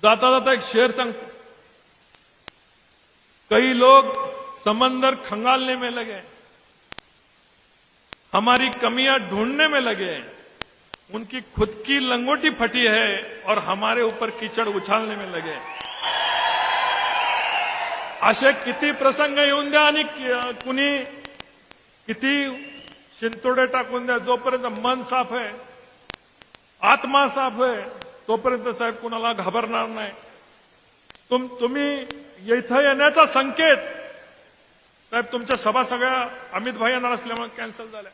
जाता जाता एक शेर सांगतो, कई लोग समंदर खंगालने में लगे, हमारी कमियां ढूंढने में लगे, उनकी खुद की लंगोटी फटी है और हमारे ऊपर कीचड़ उछालने में लगे। असे किती प्रसंग येऊन द्या आणि कुणी किती शिंतोडे टाकून द्या, जोपर्यंत मन साफ आहे, आत्मा साफ आहे, तोपर्यंत साहेब कुणाला घाबरणार नाही। तुम्ही इथं येण्याचा संकेत साहेब, तुमच्या सभा सगळ्या अमित भाई येणार असल्यामुळे कॅन्सल झाल्या,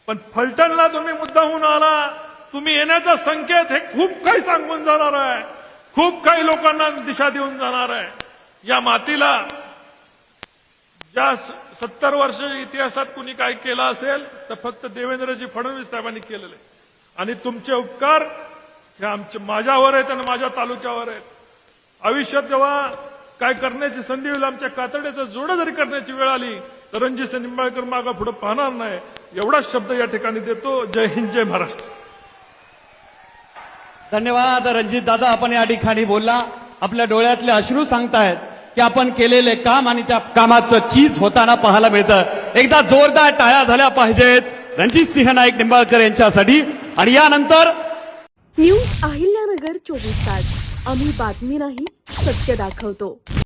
पण फलटणला तुम्ही मुद्दाहून आला, तुम्ही येण्याचा संकेत हे खूप काही सांगून जाणार आहे, खूप काही लोकांना दिशा देऊन जाणार आहे। या मातीला ज्या 70 वर्ष इतिहासात कुणी काय केलं असेल तर फक्त देवेंद्रजी फडणवीस साहेबांनी केलेलं आहे, आणि तुमचे उपकार हे आमचे माझ्यावर आहेत आणि माझ्या तालुक्यावर आहेत। आयुष्यात जेव्हा काय करण्याची संधी होईल, आमच्या कातड्याचं जोडं जरी करण्याची वेळ आली तर रणजित निंबाळकर मागा पुढे पाहणार नाही, एवढाच शब्द या ठिकाणी देतो। जय हिंद, जय महाराष्ट्र। धन्यवाद रणजित दादा, आपण या ठिकाणी बोलला, आपल्या डोळ्यातले अश्रू सांगतायत की आपण केलेले काम आणि त्या कामाचं चीज होताना पाहायला मिळतं। एकदा जोरदार टाळ्या झाल्या पाहिजेत रणजित सिंह नाईक निंबाळकर यांच्यासाठी। आणि यानंतर न्यूज अहिल्यानगर 24 तास, आम्ही बातमी नाही सत्य दाखवतो।